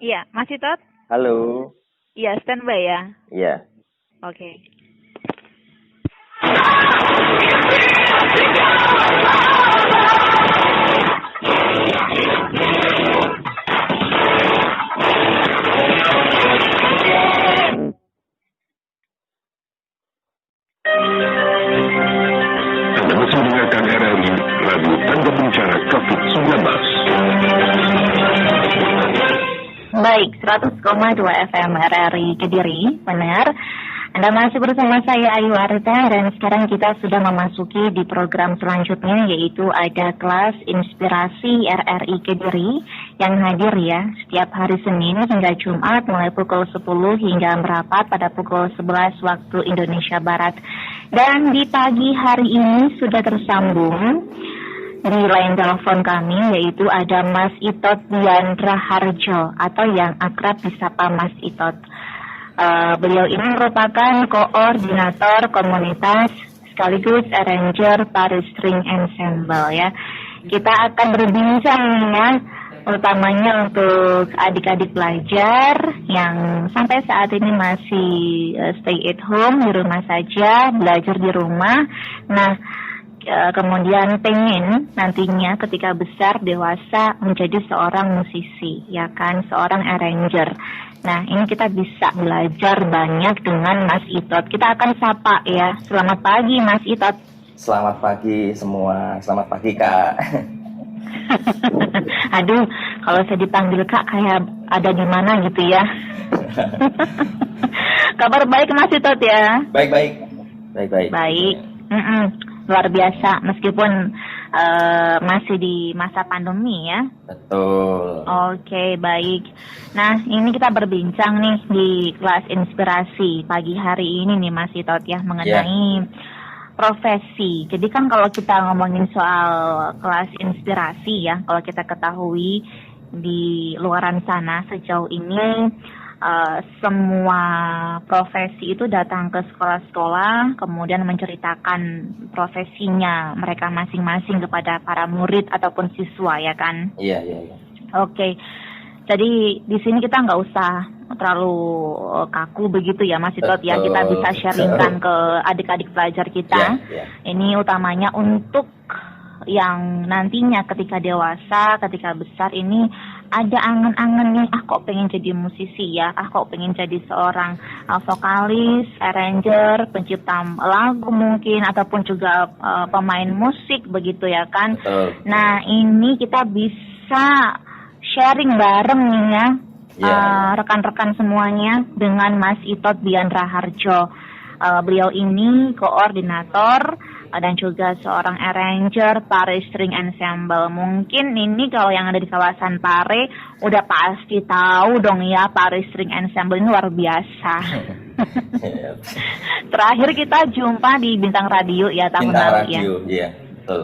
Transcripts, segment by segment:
Iya, masih Tot? Halo. Iya, standby ya. Iya. Oke. Anda masih mendengarkan RRI Radio Tangga Bencana COVID-19. Baik, 100,2 FM RRI Kediri, benar. Anda masih bersama saya Ayu Arita dan sekarang kita sudah memasuki di program selanjutnya yaitu ada kelas inspirasi RRI Kediri yang hadir ya setiap hari Senin hingga Jumat mulai pukul 10 hingga merapat pada pukul 11 waktu Indonesia Barat. Dan di pagi hari ini sudah tersambung di line telepon kami yaitu ada Mas Itot Diandra Harjo atau yang akrab disapa Mas Itot. Beliau ini merupakan koordinator komunitas sekaligus arranger Paris String Ensemble ya. Kita akan berbincang ya, utamanya untuk adik-adik pelajar yang sampai saat ini masih stay at home, di rumah saja, belajar di rumah. Nah, kemudian pengen nantinya ketika besar dewasa menjadi seorang musisi ya kan, seorang arranger. Nah ini kita bisa belajar banyak dengan Mas Itot. Kita akan sapa ya. Selamat pagi Mas Itot. Selamat pagi semua. Selamat pagi Kak. Aduh, kalau saya dipanggil Kak kayak ada di mana gitu ya. Kabar baik Mas Itot ya? Baik. Baik. Luar biasa meskipun masih di masa pandemi ya. Betul. Oke, baik. Nah, ini kita berbincang nih di kelas inspirasi pagi hari ini nih Mas Itot ya mengenai profesi. Jadi kan kalau kita ngomongin soal kelas inspirasi ya, kalau kita ketahui di luaran sana sejauh ini semua profesi itu datang ke sekolah-sekolah, kemudian menceritakan profesinya mereka masing-masing kepada para murid ataupun siswa ya kan? Iya. Oke, jadi di sini kita nggak usah terlalu kaku begitu ya Mas Itot ya, kita bisa sharingkan ke adik-adik pelajar kita. Iya. Ini utamanya untuk yang nantinya ketika dewasa, ketika besar ini ada angan-angan nih, kok pengen jadi musisi ya, kok pengen jadi seorang vokalis, arranger, pencipta lagu mungkin, ataupun juga pemain musik begitu ya kan. Nah ini kita bisa sharing bareng nih ya, rekan-rekan semuanya dengan Mas Itot Diandra Harjo. Beliau ini koordinator dan juga seorang arranger Paris String Ensemble. Mungkin ini kalau yang ada di kawasan Pare udah pasti tahu dong ya, Paris String Ensemble ini luar biasa. Terakhir kita jumpa di Bintang Radio ya tahun lalu ya. Iya, betul.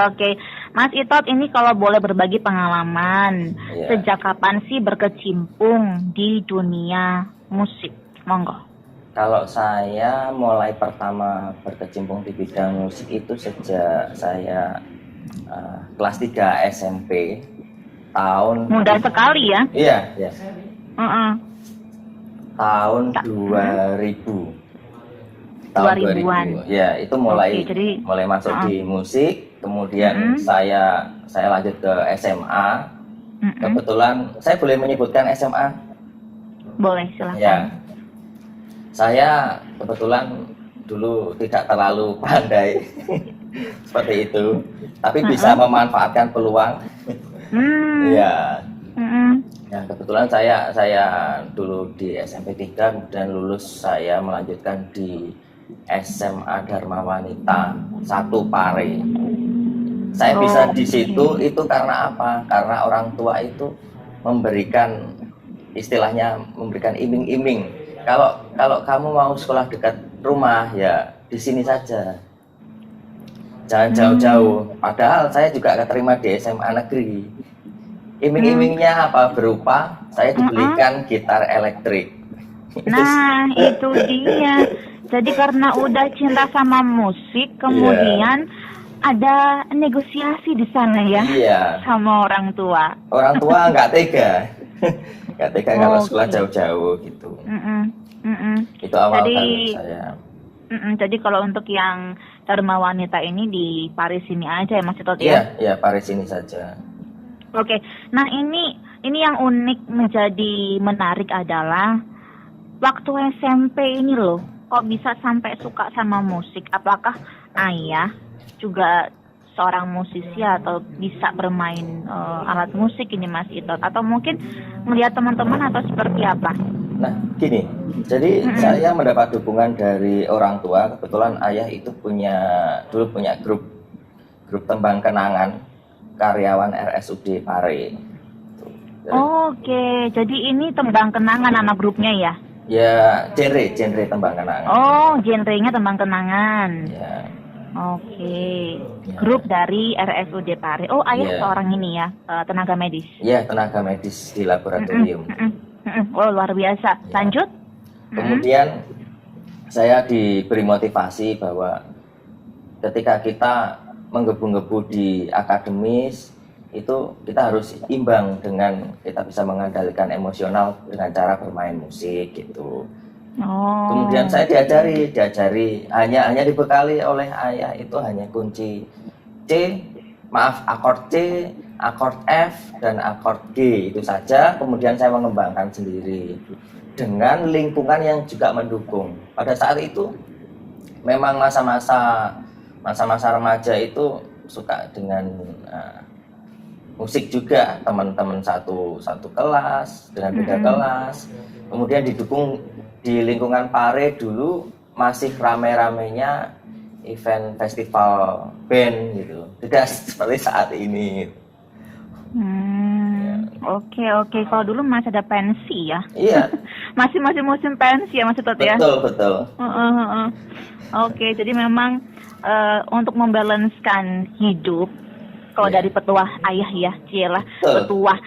Oke, Mas Itot ini kalau boleh berbagi pengalaman, sejak kapan sih berkecimpung di dunia musik? Monggo. Kalau saya mulai pertama berkecimpung di bidang musik itu sejak saya kelas 3 SMP tahun. Muda sekali ya? Iya. Tahun 2000. Tahun 2000. Ya, itu mulai masuk di musik, kemudian saya lanjut ke SMA. Kebetulan saya boleh menyebutkan SMA? Boleh, silakan. Ya. Saya kebetulan dulu tidak terlalu pandai seperti itu, tapi bisa memanfaatkan peluang. Ya. Ya, kebetulan saya dulu di SMP 3, kemudian lulus saya melanjutkan di SMA Dharma Wanita 1 Pare. Saya bisa di situ itu karena apa? Karena orang tua itu memberikan, istilahnya memberikan iming-iming. Kalau kamu mau sekolah dekat rumah ya di sini saja, jangan jauh-jauh. Padahal saya juga keterima di SMA negeri. Iming-imingnya apa? Berupa saya dibelikan gitar elektrik. Nah itu dia. Jadi karena udah cinta sama musik, kemudian ada negosiasi di sana ya, sama orang tua. Orang tua nggak tega. Nggak tega kalau sekolah Oke. jauh-jauh gitu. Itu awal Jadi, karir saya. jadi kalau untuk yang Dharma Wanita ini di Paris ini aja ya Mas Citot Iya, ya? iya Paris ini saja. Oke. Nah ini yang unik menjadi menarik adalah waktu SMP ini loh, kok bisa sampai suka sama musik? Apakah ayah juga seorang musisi atau bisa bermain alat musik ini Mas Itot? Atau mungkin melihat teman-teman atau seperti apa? Nah, gini. Jadi saya mendapat dukungan dari orang tua. Kebetulan ayah itu dulu punya grup tembang kenangan karyawan RSUD Pare. Tuh. Jadi, Oke, jadi ini tembang kenangan nama grupnya ya? ya genre tembang kenangan. Oh, genrenya tembang kenangan. Ya, Oke, Ya. grup dari RSUD Pare. Oh, ayah Ya. seorang ini ya, tenaga medis. ya tenaga medis di laboratorium. Oh, luar biasa. Lanjut. Kemudian saya diberi motivasi bahwa ketika kita menggebu-gebu di akademis itu kita harus imbang dengan kita bisa mengendalikan emosional dengan cara bermain musik gitu. Oh. Kemudian saya diajari hanya dibekali oleh ayah itu hanya kunci akord C, akord F dan akord G itu saja. Kemudian saya mengembangkan sendiri dengan lingkungan yang juga mendukung. Pada saat itu memang masa-masa remaja itu suka dengan musik juga, teman-teman satu kelas dengan beda kelas. Kemudian didukung di lingkungan Pare dulu masih rame-ramenya event festival band gitu, tidak seperti saat ini. Oke. Kalau dulu masih ada pensi ya? Iya. masih musim pensi ya Mas Tot ya? Betul. Oke, jadi memang untuk membalanskan hidup, kalau Iya. dari petuah ayah ya, cielah Betul. petuah.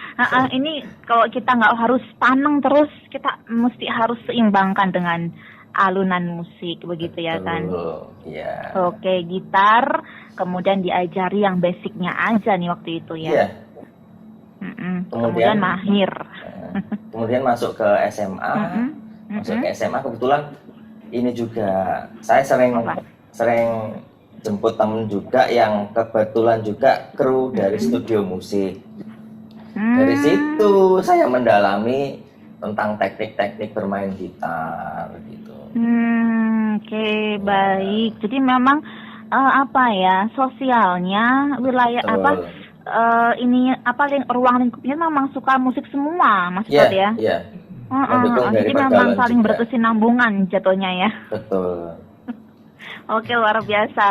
Ini kalau kita nggak harus paneng terus, kita mesti harus seimbangkan dengan alunan musik begitu ya kan? Iya. Oke, gitar, kemudian diajari yang basicnya aja nih waktu itu ya. Iya. Kemudian mahir. Kemudian masuk ke SMA. Masuk ke SMA kebetulan ini juga saya sering jemput temen juga yang kebetulan juga kru dari studio musik. Dari situ saya mendalami tentang teknik-teknik bermain gitar gitu. Oke, baik. Jadi memang sosialnya wilayah ruang lingkupnya memang suka musik semua, Mas Tot ya. Iya. Mendukung dari Jadi memang pergaulan saling juga. berkesinambungan jatuhnya ya. Betul. Oke, luar biasa.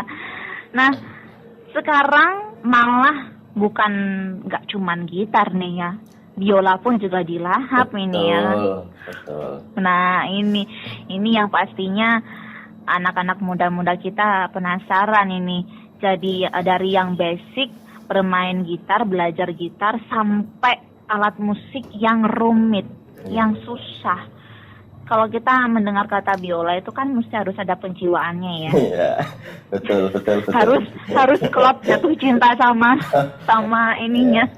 Nah, sekarang malah bukan nggak cuman gitar nih ya, biola pun juga dilahap ini ya. Betul. Nah, ini yang pastinya anak-anak muda-muda kita penasaran ini. Jadi dari yang basic bermain gitar, belajar gitar sampai alat musik yang rumit, yang susah. Kalau kita mendengar kata biola itu kan mesti harus ada penjiwaannya ya. Iya, betul. Harus klop jatuh cinta sama ininya,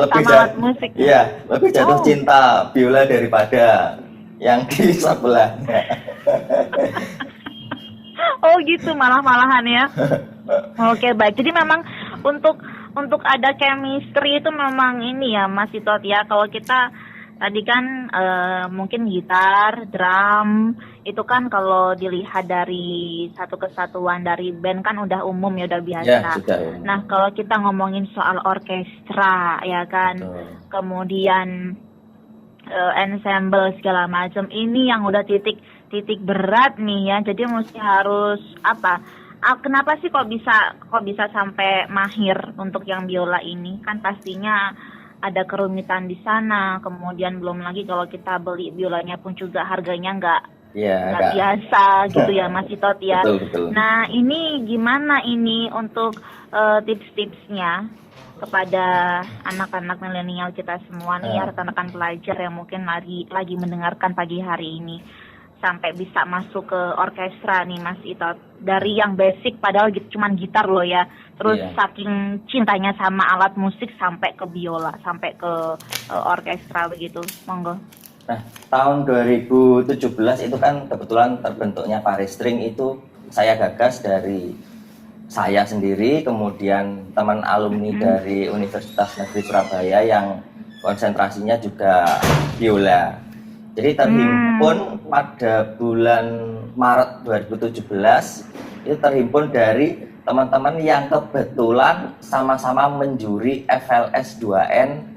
sama alat musik. Iya, lebih jatuh cinta biola daripada yang di sebelahnya. Oh gitu, malahan ya. Oke, baik. Jadi memang untuk ada chemistry itu memang ini ya Mas Itot ya. Kalau kita tadi kan mungkin gitar, drum itu kan kalau dilihat dari satu kesatuan dari band kan udah umum ya, udah biasa. Ya, sudah umum. Nah, kalau kita ngomongin soal orkestra ya kan, kemudian ensemble segala macam, ini yang udah titik berat nih ya. Jadi mesti harus kenapa sih kok bisa sampai mahir untuk yang biola ini? Kan pastinya ada kerumitan di sana. Kemudian belum lagi kalau kita beli biolanya pun juga harganya nggak biasa gitu ya Mas Itot ya. Betul. Nah, ini gimana ini untuk tips-tipsnya kepada anak-anak milenial kita semua nih ya, rekan-rekan pelajar yang mungkin lagi mendengarkan pagi hari ini. sampai bisa masuk ke orkestra nih Mas Itot? Dari yang basic padahal cuman gitar loh ya. Terus saking cintanya sama alat musik sampai ke biola, sampai ke orkestra begitu. Monggo. Nah, tahun 2017 itu kan kebetulan terbentuknya Paris String itu saya gagas dari saya sendiri, kemudian teman alumni dari Universitas Negeri Surabaya yang konsentrasinya juga biola. Jadi terhimpun pada bulan Maret 2017 itu terhimpun dari teman-teman yang kebetulan sama-sama menjuri FLS 2N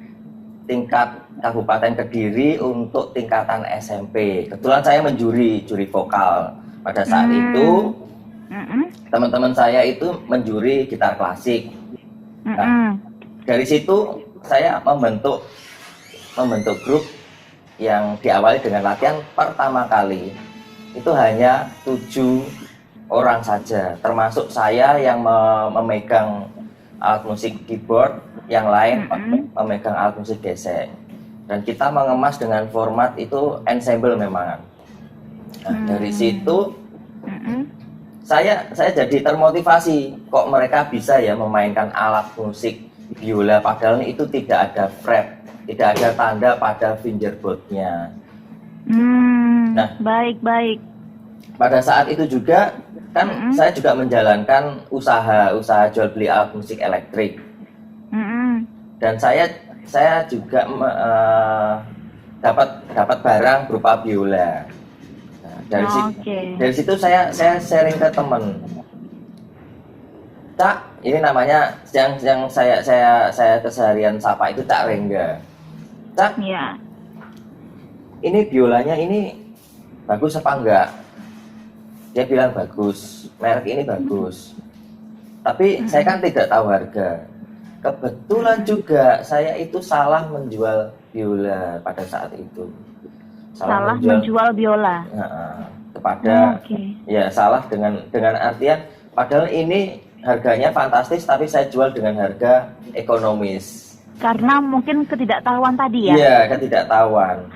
tingkat Kabupaten Kediri untuk tingkatan SMP. Kebetulan saya juri vokal pada saat itu. Teman-teman saya itu menjuri gitar klasik. Nah, dari situ saya membentuk grup yang diawali dengan latihan pertama kali itu hanya 7 orang saja, termasuk saya yang memegang alat musik keyboard, yang lain memegang alat musik gesek. Dan kita mengemas dengan format itu ensemble memang. Nah, dari situ saya jadi termotivasi, kok mereka bisa ya memainkan alat musik biola padahal itu tidak ada fret, tidak ada tanda pada fingerboardnya. Nah, baik. Pada saat itu juga kan saya juga menjalankan usaha jual beli alat musik elektrik. Dan saya juga dapat barang berupa biola. Dari situ saya sharing ke teman. Cak, ini namanya yang saya keseharian sapa itu Cak Rengga. Cak, ini biolanya ini bagus apa enggak? Dia bilang bagus, merek ini bagus. Tapi saya kan tidak tahu harga. Kebetulan juga saya itu salah menjual biola pada saat itu. Salah menjual biola. Kepada ya salah dengan artian padahal ini harganya fantastis tapi saya jual dengan harga ekonomis. Karena mungkin ketidaktahuan tadi ya? Iya, ketidaktahuan.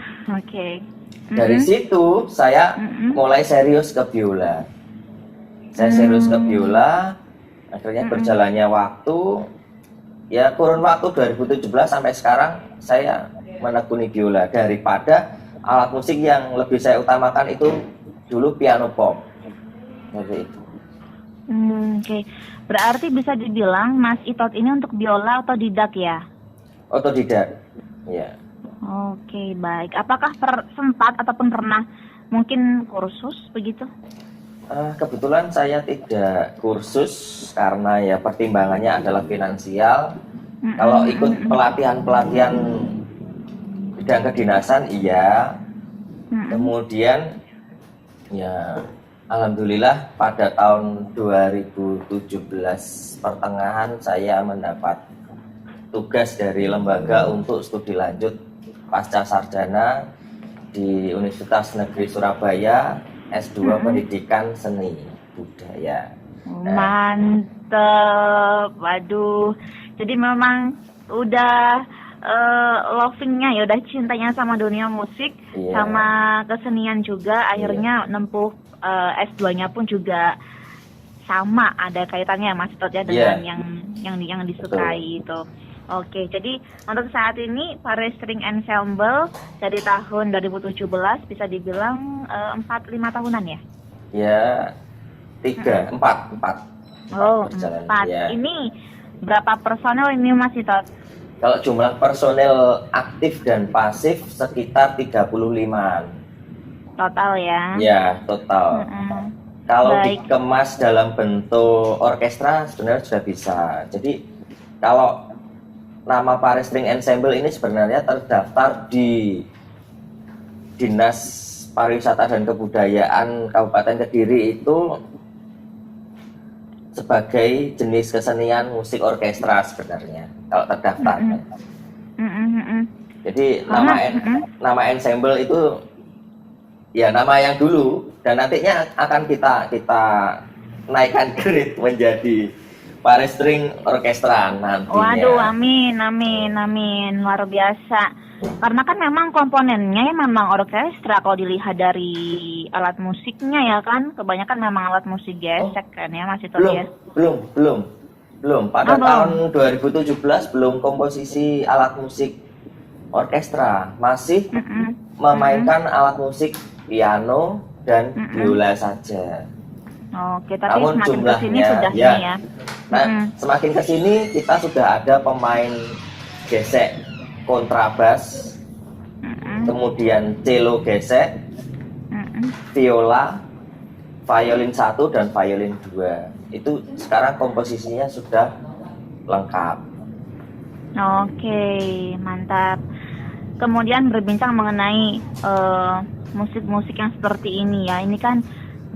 Dari situ saya mulai serius ke biola. Saya serius ke biola, akhirnya berjalannya waktu, ya kurun waktu 2017 sampai sekarang saya menekuni biola daripada alat musik yang lebih saya utamakan itu dulu piano pop. Seperti itu. Berarti bisa dibilang Mas Itot ini untuk biola otodidak ya? Otodidak, ya. Oke, baik. Apakah sempat ataupun pernah mungkin kursus begitu? Kebetulan saya tidak kursus karena ya pertimbangannya adalah finansial. Kalau ikut pelatihan bidang kedinasan, iya. Kemudian ya alhamdulillah pada tahun 2017 pertengahan saya mendapat tugas dari lembaga untuk studi lanjut pasca sarjana di Universitas Negeri Surabaya S2 Pendidikan Seni Budaya. Mantep, waduh. Jadi memang udah lovingnya ya, udah cintanya sama dunia musik, sama kesenian juga. Akhirnya nempuh S2-nya pun juga sama, ada kaitannya Mas Tot ya dengan yang disukai itu. Oke, jadi untuk saat ini Paris String Ensemble dari tahun 2017 bisa dibilang 4-5 tahunan ya? Ya, 4. Oh, 4. Ya. Ini berapa personel ini Mas Itot? Kalau jumlah personel aktif dan pasif sekitar 35-an. Total ya? Ya, total. Kalau dikemas dalam bentuk orkestra sebenarnya sudah bisa. Jadi kalau nama Paris String Ensemble ini sebenarnya terdaftar di Dinas Pariwisata dan Kebudayaan Kabupaten Kediri itu sebagai jenis kesenian musik orkestra sebenarnya kalau terdaftar. Jadi nama ensemble itu ya nama yang dulu dan nantinya akan kita naikkan grade menjadi Paris String Orkestra nantinya. Waduh, amin, luar biasa. Karena kan memang komponennya memang orkestra kalau dilihat dari alat musiknya ya kan, kebanyakan memang alat musik gesek kan ya Mas Ito ya. Belum. Pada tahun 2017 belum komposisi alat musik orkestra, masih memainkan alat musik piano dan biola saja. Oke, tapi Namun semakin kesini jumlahnya sudah ya. ini ya. Nah, semakin kesini kita sudah ada pemain gesek kontrabas, kemudian cello gesek, viola, violin 1 dan violin 2. Itu sekarang komposisinya sudah lengkap. Oke, mantap. Kemudian berbincang mengenai musik-musik yang seperti ini ya. Ini kan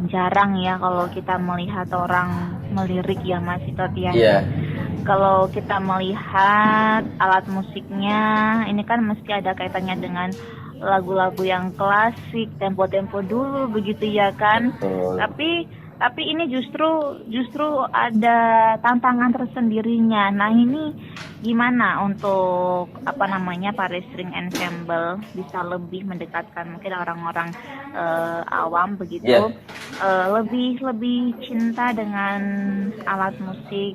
jarang ya kalau kita melihat orang melirik ya Mas Itot ya. Iya. Kalau kita melihat alat musiknya, ini kan mesti ada kaitannya dengan lagu-lagu yang klasik, tempo-tempo dulu begitu ya kan. Betul. Tapi ini justru ada tantangan tersendirinya. Nah, ini gimana untuk Paris String Ensemble bisa lebih mendekatkan mungkin orang-orang awam begitu, lebih cinta dengan alat musik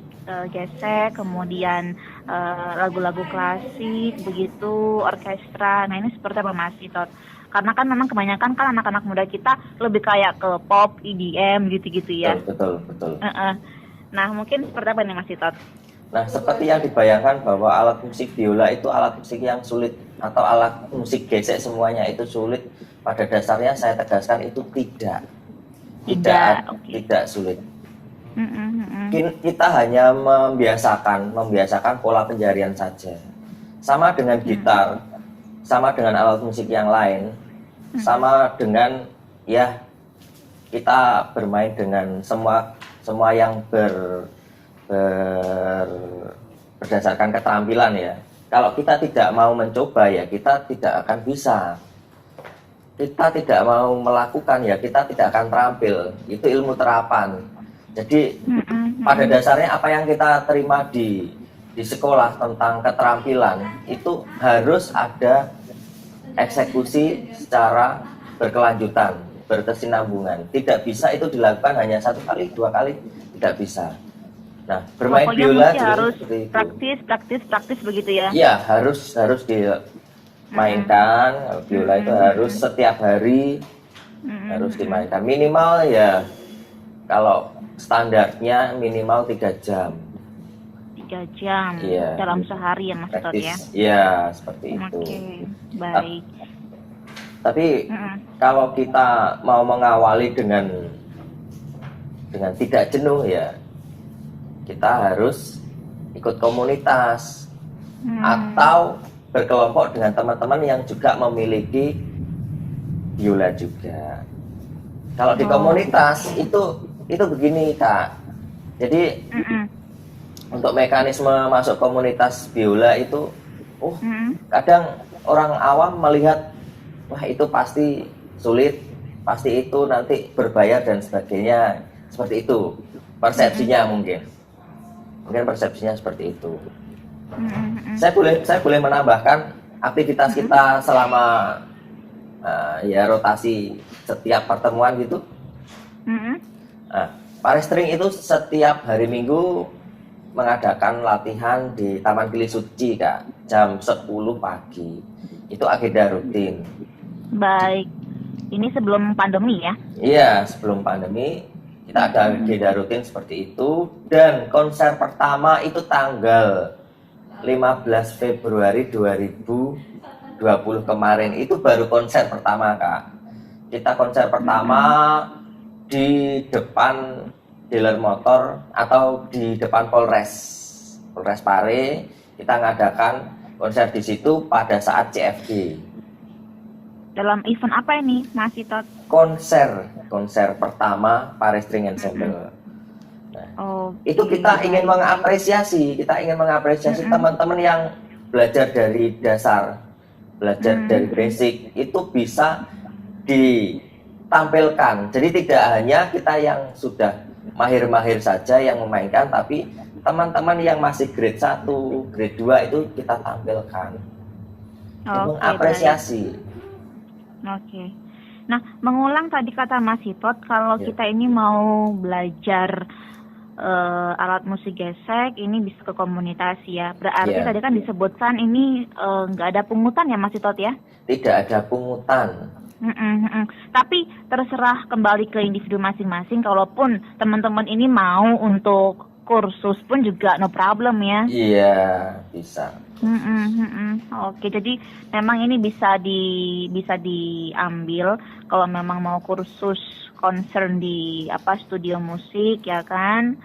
gesek, kemudian lagu-lagu klasik begitu, orkestra. Nah, ini seperti apa Mas Itot? Karena kan memang kebanyakan kan anak-anak muda kita lebih kayak ke pop, EDM gitu-gitu ya. Betul. Nah, mungkin seperti apa nih Mas Itot? Nah, seperti yang dibayangkan bahwa alat musik biola itu alat musik yang sulit atau alat musik gesek semuanya itu sulit. Pada dasarnya saya tegaskan itu tidak sulit. Kita hanya membiasakan pola penjarian saja. Sama dengan gitar, sama dengan alat musik yang lain, sama dengan ya kita bermain dengan semua yang berdasarkan keterampilan ya. Kalau kita tidak mau mencoba ya kita tidak akan bisa. Kita tidak mau melakukan ya kita tidak akan terampil. Itu ilmu terapan. Jadi pada dasarnya apa yang kita terima di sekolah tentang keterampilan itu harus ada eksekusi secara berkelanjutan, berkesinambungan. Tidak bisa itu dilakukan hanya 1 kali, 2 kali, tidak bisa. Nah, bermain biola harus praktis begitu ya? Iya, harus dimainkan. Biola itu harus setiap hari harus dimainkan. Minimal ya kalau standarnya minimal 3 jam. 3 jam dalam sehari ya Mas Tot ya? Iya, seperti itu. Oke, baik. Tapi kalau kita mau mengawali dengan tidak jenuh ya, kita harus ikut komunitas atau berkelompok dengan teman-teman yang juga memiliki biola juga. Kalau di komunitas itu begini Kak. Jadi untuk mekanisme masuk komunitas biola itu, kadang orang awam melihat, wah itu pasti sulit, pasti itu nanti berbayar dan sebagainya, seperti itu persepsinya mungkin persepsinya seperti itu. Saya boleh menambahkan aktivitas kita selama ya rotasi setiap pertemuan gitu. Paris String itu setiap hari Minggu mengadakan latihan di Taman Gili Suci Kak, jam 10 pagi. Itu agenda rutin. Baik. Ini sebelum pandemi ya? Iya, sebelum pandemi kita ada agenda rutin seperti itu. Dan konser pertama itu tanggal 15 Februari 2020 kemarin. Itu baru konser pertama Kak. Kita konser pertama di depan dealer motor atau di depan Polres Pare. Kita ngadakan konser di situ pada saat CFD. Dalam event apa ini Mas Itot? Konser pertama Paris String Ensemble. Itu kita ingin mengapresiasi teman-teman yang belajar dari dasar, belajar dari basic itu bisa ditampilkan. Jadi tidak hanya kita yang sudah mahir-mahir saja yang memainkan, tapi teman-teman yang masih grade 1, grade 2 itu kita tampilkan. mengapresiasi. Oke. Nah, mengulang tadi kata Mas Hitot, kalau kita ini mau belajar alat musik gesek, ini bisa ke komunitas ya. Berarti tadi kan disebutkan ini nggak ada pungutan ya Mas Hitot ya? Tidak ada pungutan. Tapi terserah kembali ke individu masing-masing. Kalaupun teman-teman ini mau untuk kursus pun juga no problem ya. Iya, bisa. Oke, jadi memang ini bisa diambil kalau memang mau kursus concern di studio musik ya kan.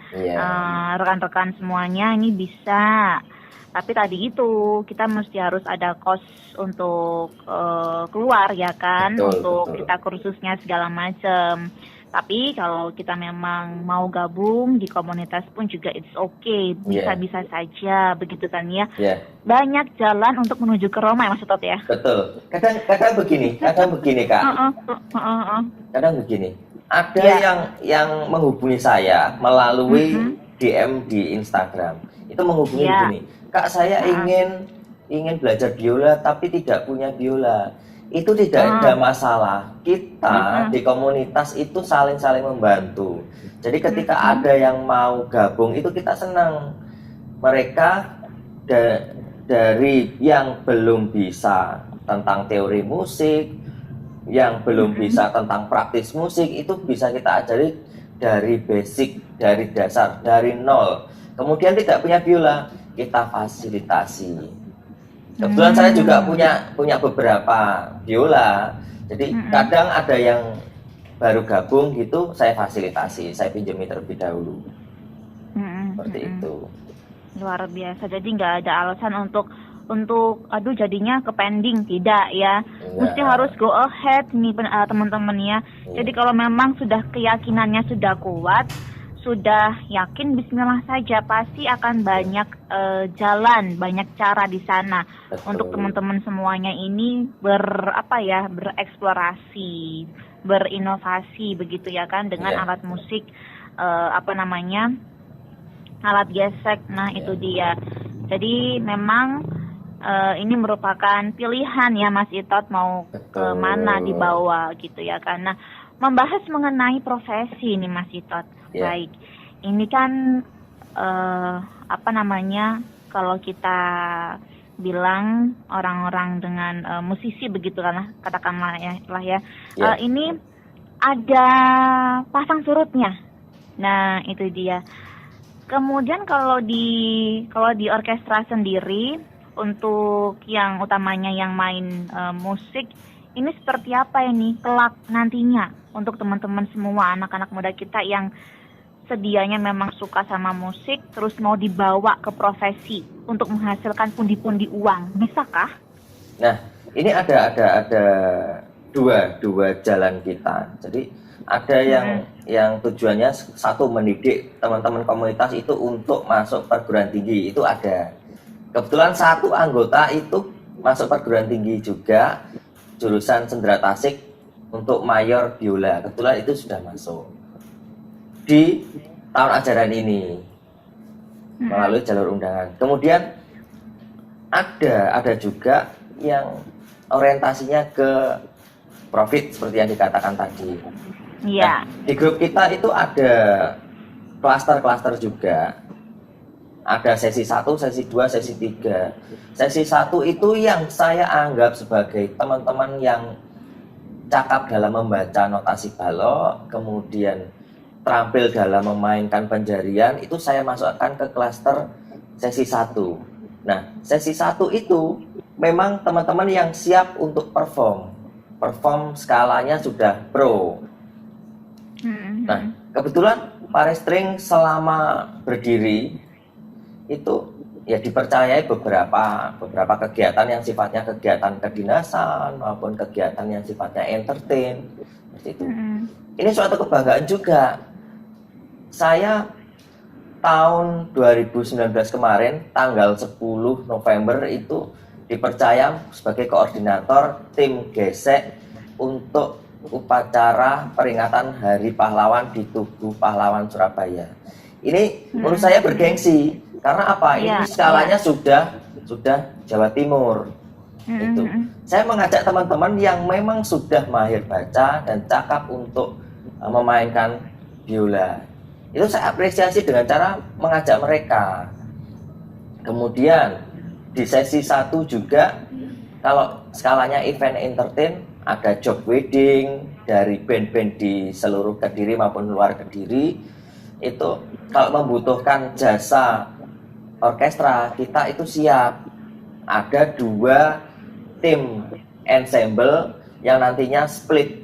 Rekan-rekan semuanya ini bisa. Tapi tadi itu kita mesti harus ada kos untuk keluar ya kan, untuk kita kursusnya segala macam. Tapi kalau kita memang mau gabung di komunitas pun juga it's okay, bisa-bisa saja begitu kan ya. Banyak jalan untuk menuju ke Roma ya Mas Hitot ya. Betul. Kadang begini Kak. Kadang begini. Ada yang menghubungi saya melalui DM di Instagram. Itu menghubungi begini. Kak, saya ingin belajar biola tapi tidak punya biola. Itu tidak ada masalah. Kita di komunitas itu saling membantu. Jadi ketika ada yang mau gabung itu kita senang. Mereka dari yang belum bisa tentang teori musik, yang belum bisa tentang praktis musik, itu bisa kita ajari dari basic, dari dasar, dari nol. Kemudian tidak punya biola, kita fasilitasi. Kebetulan saya juga punya beberapa biola. Jadi kadang ada yang baru gabung gitu, saya fasilitasi, saya pinjami terlebih dahulu. Seperti itu. Luar biasa. Jadi nggak ada alasan untuk aduh jadinya ke pending, tidak ya. Mesti harus go ahead nih teman-teman ya. Jadi kalau memang sudah keyakinannya sudah kuat, sudah yakin, bismillah saja, pasti akan banyak jalan, banyak cara di sana. Untuk teman-teman semuanya ini bereksplorasi, berinovasi begitu ya kan dengan alat musik alat gesek. Nah, itu dia. Jadi memang ini merupakan pilihan ya Mas Hitot mau ke mana dibawa gitu ya. Karena membahas mengenai profesi nih Mas Hitot. Baik. Ini kan kalau kita bilang orang-orang dengan musisi begitu kan, katakanlah ya. Ini ada pasang surutnya. Nah, itu dia. Kemudian kalau di orkestra sendiri, untuk yang utamanya yang main musik, ini seperti apa ini kelak nantinya untuk teman-teman semua anak-anak muda kita yang sedianya memang suka sama musik, terus mau dibawa ke profesi untuk menghasilkan pundi-pundi uang, bisakah? Nah, ini ada dua jalan kita. Jadi ada yang tujuannya satu mendidik teman-teman komunitas itu untuk masuk perguruan tinggi, itu ada. Kebetulan satu anggota itu masuk perguruan tinggi juga, jurusan Sendera Tasik untuk mayor biola. Kebetulan itu sudah masuk di tahun ajaran ini melalui jalur undangan. Kemudian ada juga yang orientasinya ke profit seperti yang dikatakan tadi. Nah, di grup kita itu ada klaster-klaster juga. Ada sesi 1, sesi 2, sesi 3. Sesi 1 itu yang saya anggap sebagai teman-teman yang cakap dalam membaca notasi balok, kemudian terampil dalam memainkan penjarian, itu saya masukkan ke klaster sesi 1. Nah, sesi 1 itu memang teman-teman yang siap untuk perform skalanya sudah pro. Nah, kebetulan Parestring selama berdiri itu ya dipercayai beberapa kegiatan yang sifatnya kegiatan kedinasan maupun kegiatan yang sifatnya entertain seperti itu. Ini suatu kebanggaan juga. Saya tahun 2019 kemarin tanggal 10 November itu dipercaya sebagai koordinator tim gesek untuk upacara peringatan Hari Pahlawan di Tugu Pahlawan Surabaya. Ini menurut saya bergengsi karena apa? Ini skalanya sudah Jawa Timur. Itu. Saya mengajak teman-teman yang memang sudah mahir baca dan cakap untuk memainkan biola. Itu saya apresiasi dengan cara mengajak mereka. Kemudian di sesi 1 juga, kalau skalanya event entertain, ada job wedding dari band-band di seluruh Kediri maupun luar Kediri. Itu kalau membutuhkan jasa orkestra, kita itu siap. Ada 2 tim ensemble yang nantinya split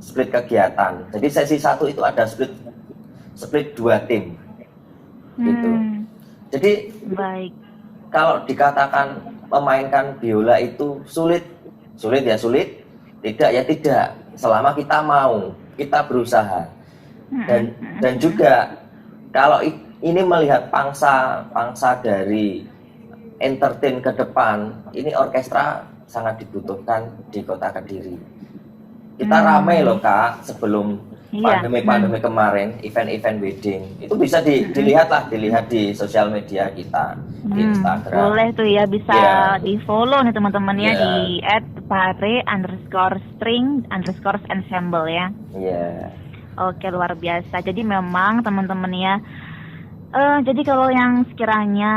kegiatan. Jadi sesi 1 itu ada split 2 tim. Gitu. Jadi Baik. kalau dikatakan memainkan biola itu sulit ya sulit, tidak ya tidak. Selama kita mau, kita berusaha. Dan juga kalau ini melihat pangsa dari entertain ke depan, ini orkestra sangat dibutuhkan di Kota Kediri. Kita ramai loh Kak, sebelum pandemi kemarin, event-event wedding itu bisa dilihat di sosial media kita, di Instagram. Boleh tuh ya, bisa di follow nih teman-teman ya, di @pare_string_ensemble ya. Iya. Oke, luar biasa. Jadi memang teman-teman ya, jadi kalau yang sekiranya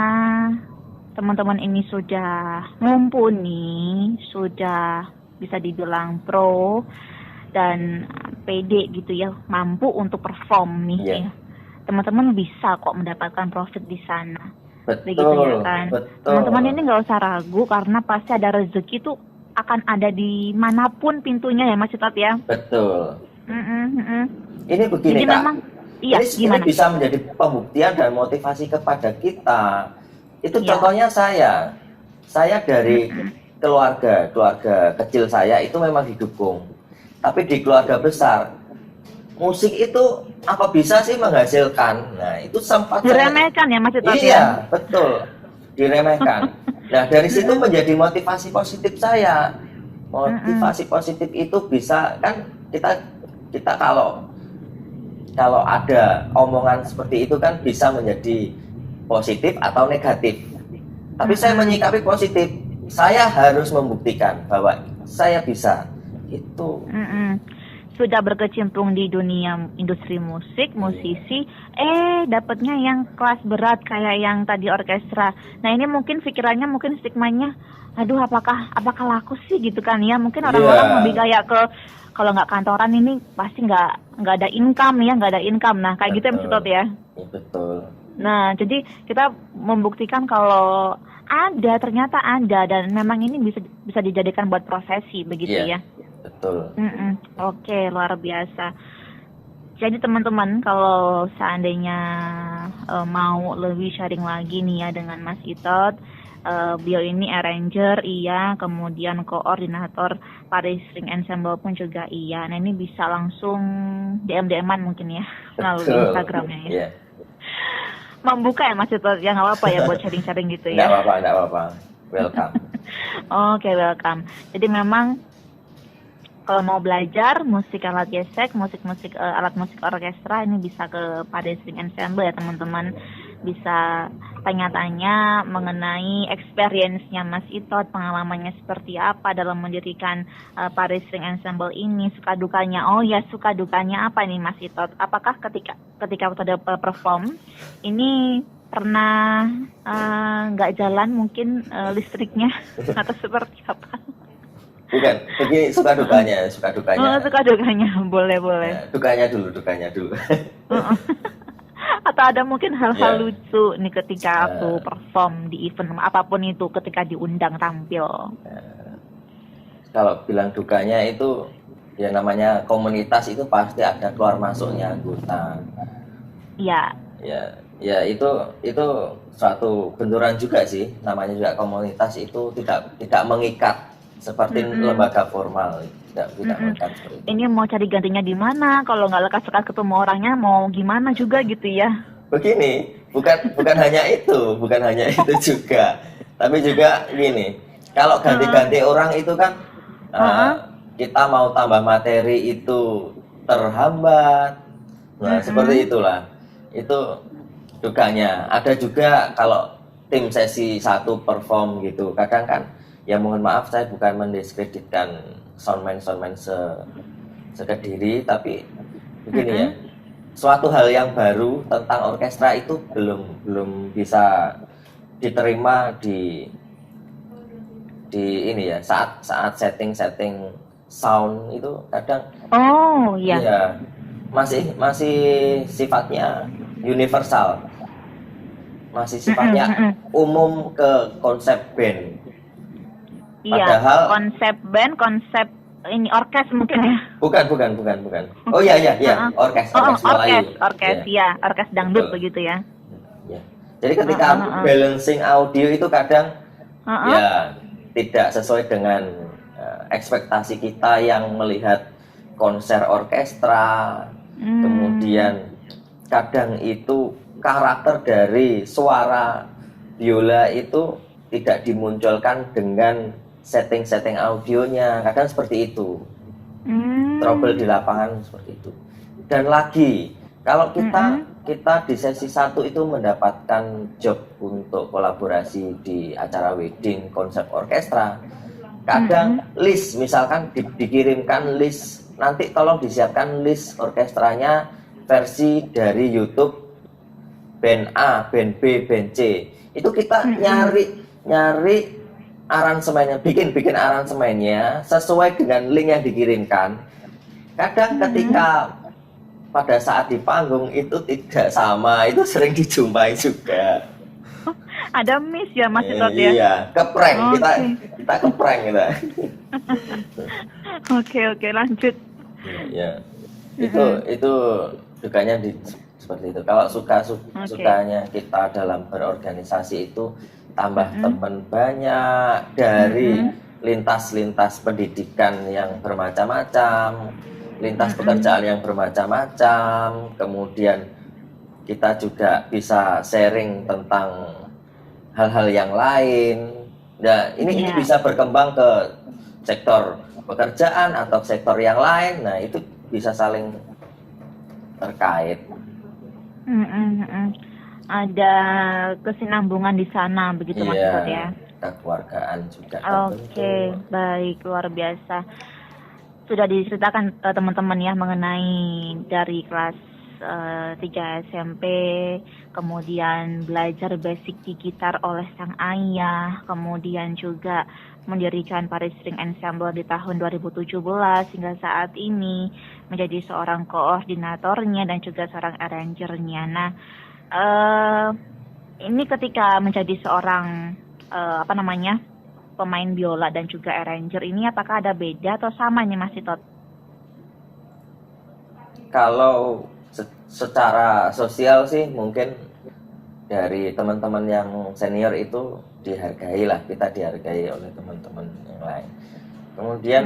teman-teman ini sudah mumpuni, sudah bisa dibilang pro dan pede gitu ya, mampu untuk perform nih ya, teman-teman bisa kok mendapatkan profit di sana. Begitu ya kan. Teman-teman ini nggak usah ragu, karena pasti ada rezeki tuh akan ada di manapun pintunya ya Mas Citot ya. Betul. Ini begini jadi Kak, memang, ini bisa menjadi pembuktian dan motivasi kepada kita. Itu contohnya saya dari keluarga kecil saya itu memang didukung. Tapi di keluarga besar, musik itu apa bisa sih menghasilkan? Nah, itu sempat diremehkan ya Mas Citot. Iya, betul. Diremehkan. Nah, dari situ menjadi motivasi positif saya. Motivasi positif itu bisa kan, kita kalau ada omongan seperti itu kan bisa menjadi positif atau negatif. Tapi saya menyikapi positif. Saya harus membuktikan bahwa saya bisa. Itu. Sudah berkecimpung di dunia industri musik, musisi, dapatnya yang kelas berat kayak yang tadi orkestra. Nah, ini mungkin pikirannya, mungkin stigmanya, aduh apakah laku sih gitu kan ya. Mungkin orang-orang lebih kayak ke, kalau nggak kantoran ini pasti nggak ada income ya, nggak ada income. Nah, kayak gitu ya Mas Citot ya. Betul. Nah, jadi kita membuktikan kalau ternyata ada, dan memang ini bisa dijadikan buat profesi begitu ya. Betul. Oke, luar biasa. Jadi teman-teman, kalau seandainya mau lebih sharing lagi nih ya dengan Mas Citot, beliau ini arranger iya, kemudian koordinator Pare String Ensemble pun juga iya. Nah, ini bisa langsung DM-an mungkin ya melalui Instagramnya ya. Membuka ya Mas Citot, ya nggak apa-apa ya buat sharing-sharing gitu ya. Nggak apa-apa. Welcome. Oke, welcome. Jadi memang kalau mau belajar musik alat gesek, alat musik orkestra, ini bisa ke Pare String Ensemble ya teman-teman. Bisa tanya-tanya mengenai experience-nya Mas Citot, pengalamannya seperti apa dalam mendirikan Pare String Ensemble ini, suka dukanya. Oh ya, suka dukanya apa nih Mas Citot? Apakah ketika waktu ada perform ini pernah nggak jalan mungkin listriknya atau seperti apa? Bukan, begini suka dukanya. Oh, suka dukanya, boleh. Ya, dukanya dulu. Atau ada mungkin hal-hal lucu nih ketika aku perform di event apapun itu, ketika diundang tampil. Kalau bilang dukanya itu, ya namanya komunitas itu pasti ada keluar masuknya anggota. Iya. Ya itu suatu benturan juga sih. Namanya juga komunitas itu tidak mengikat seperti lembaga formal, tidak mengikat seperti itu. Ini mau cari gantinya di mana? Kalau nggak lekas-lekas ketemu orangnya mau gimana juga gitu ya? Begini, bukan hanya itu juga, tapi juga gini. Kalau ganti-ganti orang itu kan kita mau tambah materi itu terhambat. Nah, seperti itulah. Itu dukanya. Ada juga kalau tim sesi 1 perform gitu. Kadang kan ya mohon maaf saya bukan mendiskreditkan soundman sekediri, tapi begini ya, suatu hal yang baru tentang orkestra itu belum bisa diterima di ini ya, saat setting sound itu kadang ya masih sifatnya universal, masih sifatnya umum ke konsep band. Padahal konsep band, konsep ini orkes mungkin ya. Bukan. Oh iya, orkes dangdut begitu ya. Ya. Jadi ketika balancing audio itu kadang ya tidak sesuai dengan ekspektasi kita yang melihat konser orkestra. Kemudian kadang itu karakter dari suara biola itu tidak dimunculkan dengan setting audionya, kadang seperti itu. Trouble di lapangan seperti itu. Dan lagi, kalau kita di sesi 1 itu mendapatkan job untuk kolaborasi di acara wedding konsep orkestra, kadang list, misalkan dikirimkan list, nanti tolong disiapkan list orkestranya versi dari YouTube band A, band B, band C. Itu kita nyari aransemennya, bikin aransemennya sesuai dengan link yang dikirimkan. Kadang ketika pada saat di panggung itu tidak sama, itu sering dijumpai juga. Ada miss ya Mas Itot ya? Iya, keprank, kita keprank kita. Oke, lanjut. Ya, itu sukanya seperti itu. Kalau sukanya kita dalam berorganisasi itu tambah teman banyak dari lintas pendidikan yang bermacam-macam, lintas pekerjaan yang bermacam-macam, kemudian kita juga bisa sharing tentang hal-hal yang lain. Nah, ini bisa berkembang ke sektor pekerjaan atau sektor yang lain. Nah, itu bisa saling terkait. Ada kesinambungan di sana begitu maksudnya ya. Kekeluargaan juga. Oke, baik, luar biasa. Sudah diceritakan teman-teman ya mengenai dari kelas 3 SMP, kemudian belajar basic di gitar oleh sang ayah, kemudian juga mendirikan Paris String Ensemble di tahun 2017 hingga saat ini menjadi seorang koordinatornya dan juga seorang arrangernya. Nah, ini ketika menjadi seorang pemain biola dan juga arranger ini, apakah ada beda atau sama nih Mas Itot? Kalau secara sosial sih mungkin dari teman-teman yang senior itu dihargai lah, kita dihargai oleh teman-teman yang lain. Kemudian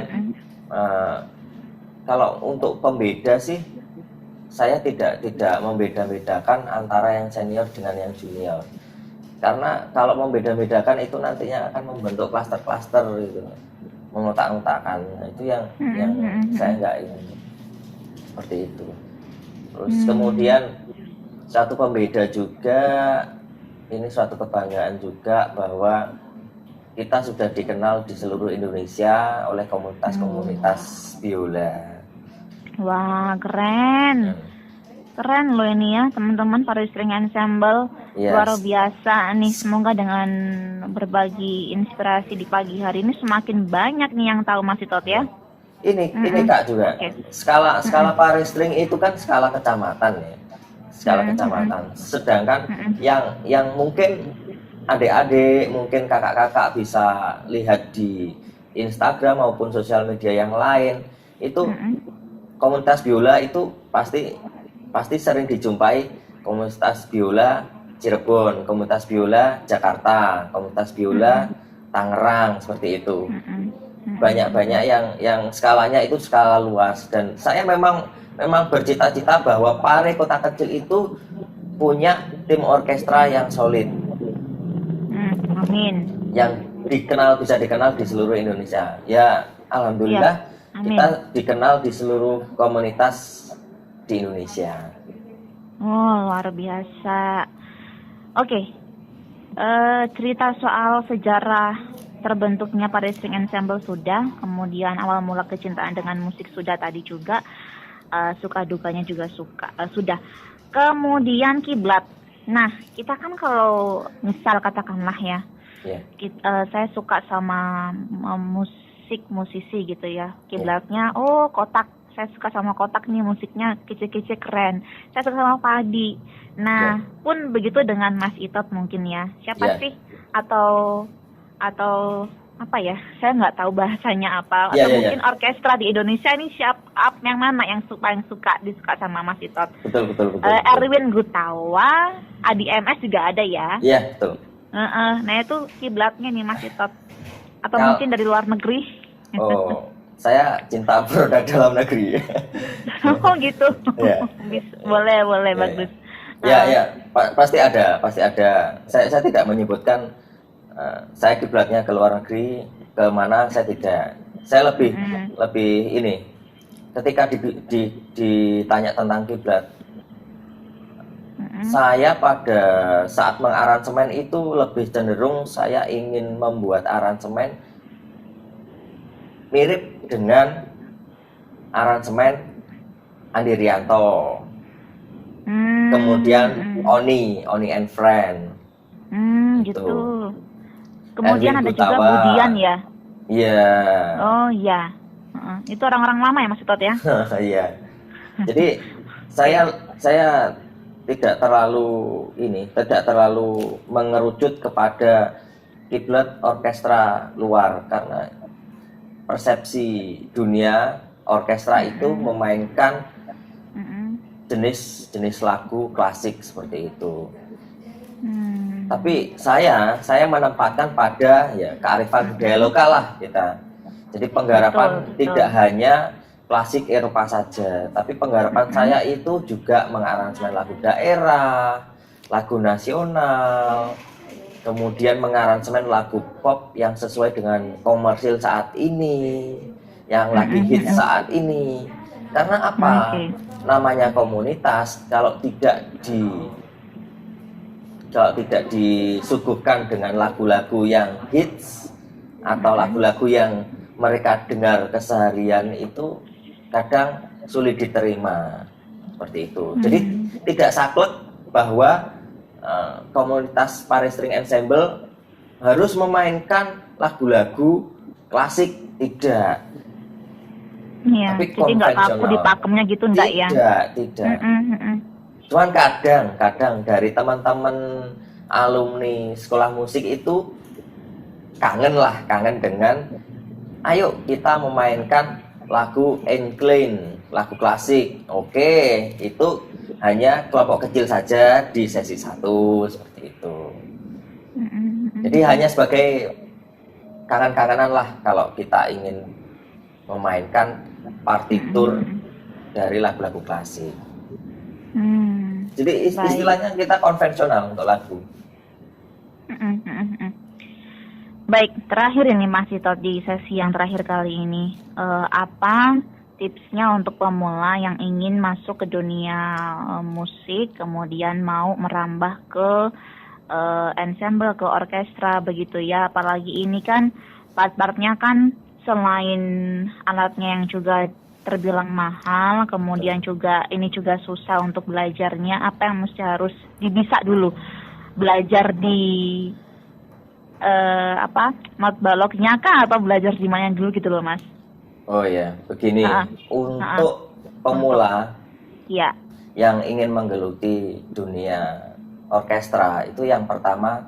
kalau untuk pembeda sih, saya tidak membeda-bedakan antara yang senior dengan yang junior. Karena kalau membeda-bedakan itu nantinya akan membentuk klaster-klaster gitu, mengotak-ngotakan. Nah, itu yang saya nggak ingin seperti itu. Terus kemudian satu pembeda juga, ini suatu kebanggaan juga bahwa kita sudah dikenal di seluruh Indonesia oleh komunitas-komunitas biola. Wah, keren. Keren loh ini ya, teman-teman Paris String Ensemble. Luar biasa nih. Semoga dengan berbagi inspirasi di pagi hari ini semakin banyak nih yang tahu Mas Itot ya. Ini Kak juga. Skala Paris String itu kan skala kecamatan ya. Skala kecamatan. Sedangkan yang mungkin adik-adik, mungkin kakak-kakak bisa lihat di Instagram maupun sosial media yang lain, itu komunitas biola itu pasti sering dijumpai komunitas biola Cirebon, komunitas biola Jakarta, komunitas biola Tangerang, seperti itu. Banyak-banyak yang skalanya itu skala luas, dan saya memang bercita-cita bahwa Pare kota kecil itu punya tim orkestra yang solid. Amin. Yang bisa dikenal di seluruh Indonesia. Ya, alhamdulillah kita dikenal di seluruh komunitas di Indonesia. Oh, luar biasa. Oke. Cerita soal sejarah terbentuknya Paris String Ensemble sudah, kemudian awal mula kecintaan dengan musik sudah tadi juga, suka dukanya juga sudah. Kemudian kiblat. Nah, kita kan kalau misal katakanlah ya, saya suka sama musisi gitu ya, kiblatnya, Kotak. Saya suka sama Kotak nih, musiknya kece-kece keren. Saya suka sama Padi. Nah, pun begitu dengan Mas Itot mungkin ya. Siapa sih? Atau apa ya? Saya nggak tahu bahasanya apa. Atau mungkin orkestra di Indonesia ini yang mana yang paling disuka sama Mas Itot? Betul. Erwin Gutawa, Adi MS juga ada ya. Iya, betul. Nah, itu kiblatnya nih Mas Itot. Atau mungkin dari luar negeri. Saya cinta produk dalam negeri. Oh gitu. Boleh bagus. Pasti ada. Saya tidak menyebutkan saya kiblatnya ke luar negeri, ke mana saya tidak. Saya lebih ini. Ketika ditanya tentang kiblat, saya pada saat mengaransemen itu lebih cenderung saya ingin membuat aransemen mirip dengan aransemen Andi Rianto, kemudian Oni and Friend, gitu. Kemudian Erwin ada Gutawa. Juga Budian ya? Iya. Oh iya, itu orang-orang lama ya Mas Itot ya? Iya. Jadi saya tidak terlalu mengerucut kepada kiblat orkestra luar, karena persepsi dunia orkestra itu memainkan jenis lagu klasik seperti itu. Tapi saya menempatkan pada kearifan budaya lokal lah kita. Jadi penggarapan tidak hanya klasik Eropa saja, tapi penggarapan saya itu juga mengaransemen lagu daerah, lagu nasional, kemudian mengaransemen lagu pop yang sesuai dengan komersil saat ini, yang lagi hit saat ini. Karena apa? Namanya komunitas, kalau tidak disuguhkan dengan lagu-lagu yang hits atau lagu-lagu yang mereka dengar keseharian, itu kadang sulit diterima seperti itu. Jadi tidak saklek bahwa komunitas Paris String Ensemble harus memainkan lagu-lagu klasik, tidak. Iya, tapi jadi nggak kaku di pakemnya gitu, enggak ya? Tidak. Cuman kadang dari teman-teman alumni sekolah musik itu kangen dengan, ayo kita memainkan lagu Enclin, lagu klasik. Oke, itu hanya kelompok kecil saja di sesi 1 seperti itu. Jadi hanya sebagai kangen-kangenan lah kalau kita ingin memainkan partitur dari lagu-lagu klasik. Jadi istilahnya kita konvensional untuk lagu. Baik, terakhir ini Mas Itot, di sesi yang terakhir kali ini, apa tipsnya untuk pemula yang ingin masuk ke dunia musik, kemudian mau merambah ke ensemble, ke orkestra begitu ya? Apalagi ini kan part-partnya kan selain alatnya yang juga terbilang mahal, kemudian juga ini juga susah untuk belajarnya. Apa yang mesti harus bisa dulu belajar di not baloknya kah, atau belajar di mana dulu gitu loh Mas? Oh ya, begini, untuk pemula yang ingin menggeluti dunia orkestra, itu yang pertama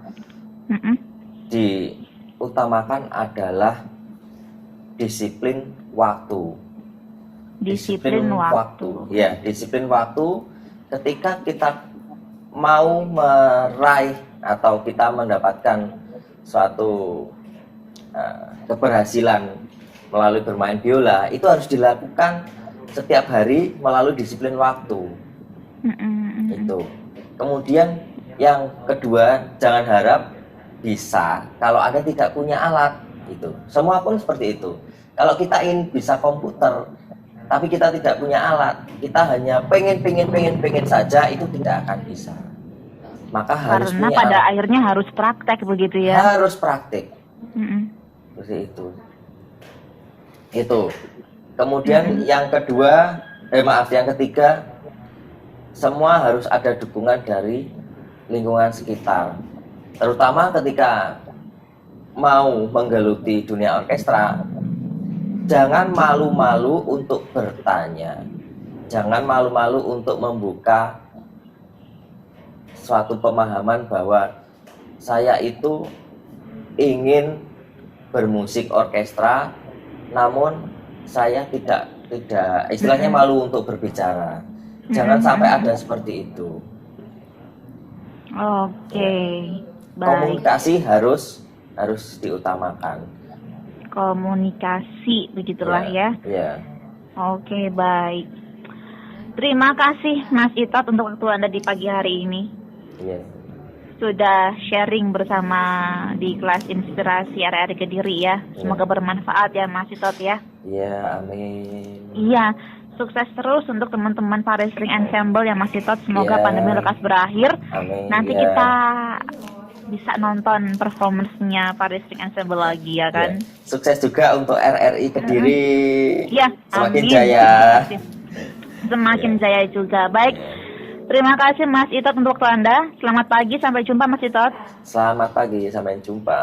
diutamakan adalah disiplin waktu. Disiplin waktu. Ya, disiplin waktu ketika kita mau meraih atau kita mendapatkan suatu keberhasilan melalui bermain biola, itu harus dilakukan setiap hari melalui disiplin waktu. Itu. Kemudian yang kedua, jangan harap bisa kalau Anda tidak punya alat. Itu. Semua pun seperti itu. Kalau kita ingin bisa komputer, tapi kita tidak punya alat, kita hanya pengen saja, itu tidak akan bisa. Maka harus karena pada akhirnya harus praktek begitu ya. Harus praktek. seperti itu. Itu. Kemudian yang kedua, yang ketiga, semua harus ada dukungan dari lingkungan sekitar. Terutama ketika mau menggeluti dunia orkestra, jangan malu-malu untuk bertanya. Jangan malu-malu untuk membuka suatu pemahaman bahwa saya itu ingin bermusik orkestra, namun saya tidak istilahnya malu untuk berbicara. Jangan sampai ada seperti itu. Oke, baik. Komunikasi harus diutamakan. Komunikasi begitulah ya. Iya. Oke, baik. Terima kasih Mas Itot untuk waktu Anda di pagi hari ini. Iya. Sudah sharing bersama di kelas inspirasi RRI Kediri ya. Semoga bermanfaat ya Mas Itot ya. Iya, amin. Iya, sukses terus untuk teman-teman Paris String Ensemble ya Mas Itot. Semoga pandemi lekas berakhir. Amin. Nanti kita bisa nonton performance-nya Paris String Ensemble lagi ya kan. Sukses juga untuk RRI Kediri. Iya, semakin amin. jaya. Semakin jaya juga. Baik. Terima kasih Mas Itot untuk waktu Anda. Selamat pagi, sampai jumpa Mas Itot. Selamat pagi, sampai jumpa.